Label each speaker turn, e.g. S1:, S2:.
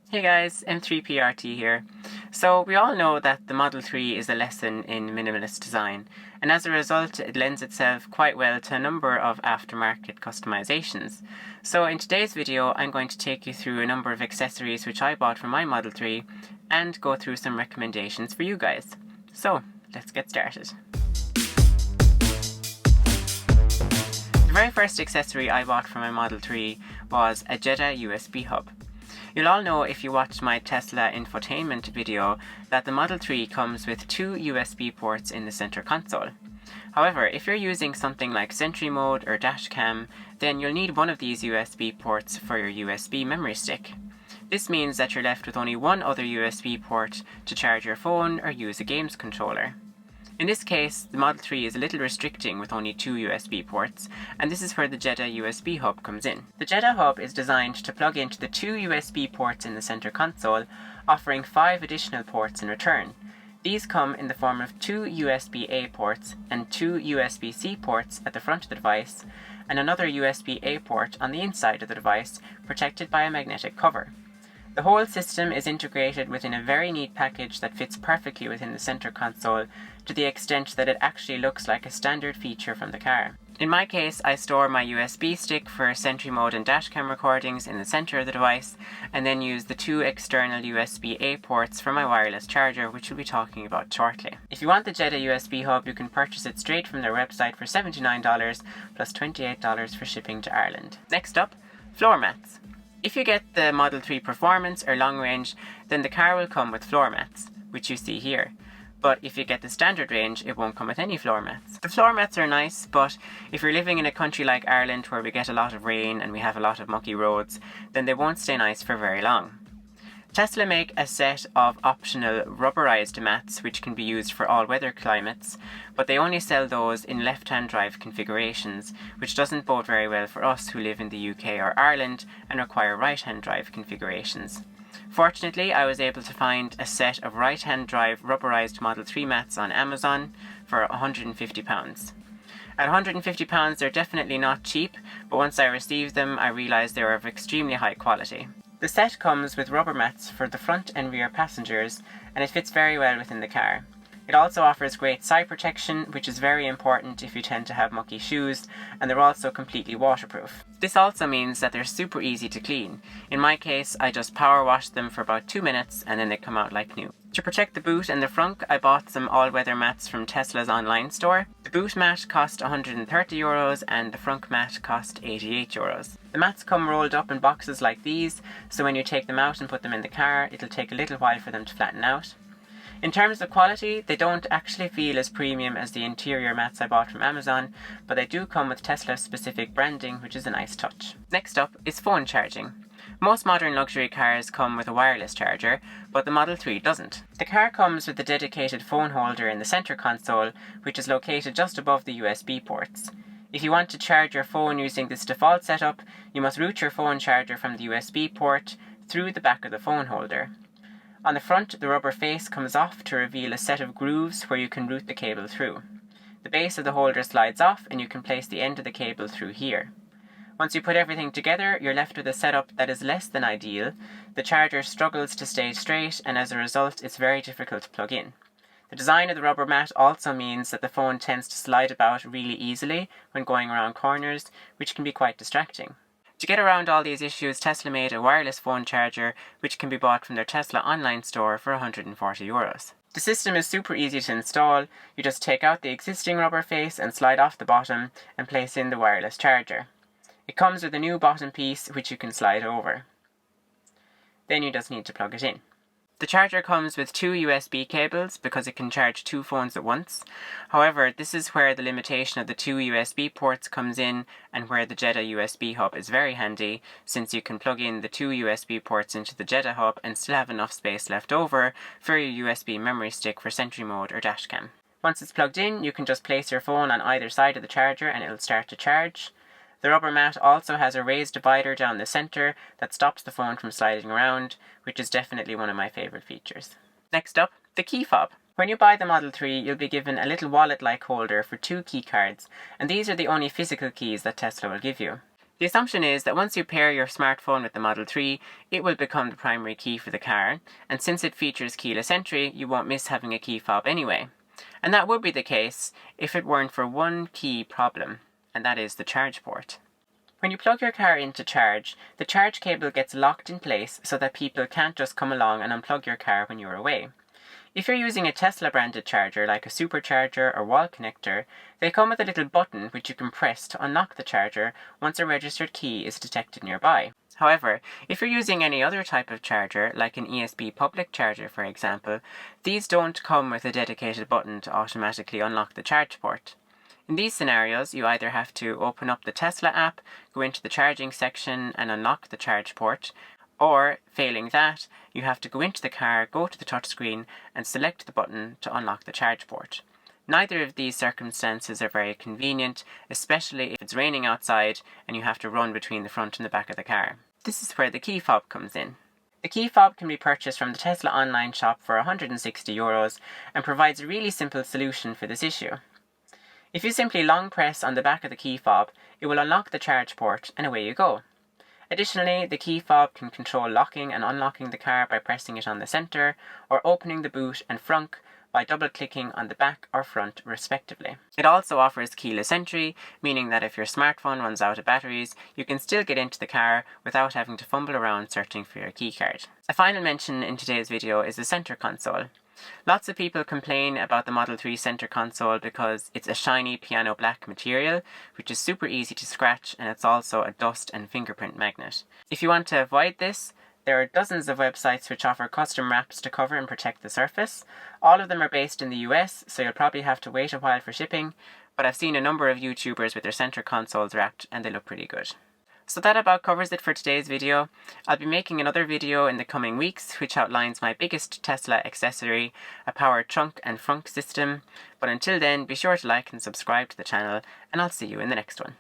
S1: Hey guys, M3PRT here. So we all know that the Model 3 is a lesson in minimalist design, and as a result it lends itself quite well to a number of aftermarket customizations. So in today's video I'm going to take you through a number of accessories which I bought for my Model 3 and go through some recommendations for you guys. So let's get started. The very first accessory I bought for my Model 3 was a Jetta USB Hub. You'll all know if you watched my Tesla infotainment video that the Model 3 comes with two USB ports in the center console. However, if you're using something like Sentry Mode or Dashcam, then you'll need one of these USB ports for your USB memory stick. This means that you're left with only one other USB port to charge your phone or use a games controller. In this case, the Model 3 is a little restricting with only two USB ports, and this is where the Jetta USB Hub comes in. The Jetta Hub is designed to plug into the two USB ports in the center console, offering 5 additional ports in return. These come in the form of two USB-A ports and two USB-C ports at the front of the device, and another USB-A port on the inside of the device, protected by a magnetic cover. The whole system is integrated within a very neat package that fits perfectly within the center console, to the extent that it actually looks like a standard feature from the car. In my case, I store my USB stick for Sentry Mode and Dashcam recordings in the center of the device, and then use the two external USB-A ports for my wireless charger, which we'll be talking about shortly. If you want the Jetta USB Hub, you can purchase it straight from their website for $79 plus $28 for shipping to Ireland. Next up, floor mats. If you get the Model 3 Performance or Long Range, then the car will come with floor mats, which you see here. But if you get the standard range, it won't come with any floor mats. The floor mats are nice, but if you're living in a country like Ireland where we get a lot of rain and we have a lot of mucky roads, then they won't stay nice for very long. Tesla make a set of optional rubberized mats which can be used for all weather climates, but they only sell those in left-hand drive configurations, which doesn't bode very well for us who live in the UK or Ireland and require right-hand drive configurations. Fortunately, I was able to find a set of right-hand drive rubberized Model 3 mats on Amazon for £150. At £150 they're definitely not cheap, but once I received them I realised they were of extremely high quality. The set comes with rubber mats for the front and rear passengers, and it fits very well within the car. It also offers great side protection, which is very important if you tend to have mucky shoes, and they're also completely waterproof. This also means that they're super easy to clean. In my case, I just power wash them for about 2 minutes and then they come out like new. To protect the boot and the frunk, I bought some all-weather mats from Tesla's online store. The boot mat cost €130 and the frunk mat cost €88. The mats come rolled up in boxes like these, so when you take them out and put them in the car, it'll take a little while for them to flatten out. In terms of quality, they don't actually feel as premium as the interior mats I bought from Amazon, but they do come with Tesla-specific branding, which is a nice touch. Next up is phone charging. Most modern luxury cars come with a wireless charger, but the Model 3 doesn't. The car comes with a dedicated phone holder in the center console, which is located just above the USB ports. If you want to charge your phone using this default setup, you must route your phone charger from the USB port through the back of the phone holder. On the front, the rubber face comes off to reveal a set of grooves where you can route the cable through. The base of the holder slides off and you can place the end of the cable through here. Once you put everything together, you're left with a setup that is less than ideal. The charger struggles to stay straight, and as a result it's very difficult to plug in. The design of the rubber mat also means that the phone tends to slide about really easily when going around corners, which can be quite distracting. To get around all these issues, Tesla made a wireless phone charger which can be bought from their Tesla online store for €140. The system is super easy to install. You just take out the existing rubber face and slide off the bottom and place in the wireless charger. It comes with a new bottom piece which you can slide over. Then you just need to plug it in. The charger comes with two USB cables because it can charge two phones at once. However, this is where the limitation of the two USB ports comes in, and where the Jetta USB Hub is very handy, since you can plug in the two USB ports into the Jetta Hub and still have enough space left over for your USB memory stick for Sentry Mode or Dashcam. Once it's plugged in, you can just place your phone on either side of the charger and it'll start to charge. The rubber mat also has a raised divider down the center that stops the phone from sliding around, which is definitely one of my favourite features. Next up, the Key Fob. When you buy the Model 3, you'll be given a little wallet-like holder for two key cards, and these are the only physical keys that Tesla will give you. The assumption is that once you pair your smartphone with the Model 3, it will become the primary key for the car, and since it features keyless entry, you won't miss having a key fob anyway. And that would be the case if it weren't for one key problem, and that is the charge port. When you plug your car in to charge, the charge cable gets locked in place so that people can't just come along and unplug your car when you're away. If you're using a Tesla branded charger like a supercharger or wall connector, they come with a little button which you can press to unlock the charger once a registered key is detected nearby. However, if you're using any other type of charger, like an ESB public charger for example, these don't come with a dedicated button to automatically unlock the charge port. In these scenarios, you either have to open up the Tesla app, go into the charging section and unlock the charge port, or, failing that, you have to go into the car, go to the touchscreen and select the button to unlock the charge port. Neither of these circumstances are very convenient, especially if it's raining outside and you have to run between the front and the back of the car. This is where the key fob comes in. The key fob can be purchased from the Tesla online shop for €160 and provides a really simple solution for this issue. If you simply long press on the back of the key fob, it will unlock the charge port and away you go. Additionally, the key fob can control locking and unlocking the car by pressing it on the centre, or opening the boot and frunk by double-clicking on the back or front respectively. It also offers keyless entry, meaning that if your smartphone runs out of batteries, you can still get into the car without having to fumble around searching for your keycard. A final mention in today's video is the centre console. Lots of people complain about the Model 3 center console because it's a shiny piano black material, which is super easy to scratch, and it's also a dust and fingerprint magnet. If you want to avoid this, there are dozens of websites which offer custom wraps to cover and protect the surface. All of them are based in the US, so you'll probably have to wait a while for shipping, but I've seen a number of YouTubers with their center consoles wrapped and they look pretty good. So that about covers it for today's video. I'll be making another video in the coming weeks which outlines my biggest Tesla accessory, a power trunk and frunk system. But until then, be sure to like and subscribe to the channel, and I'll see you in the next one.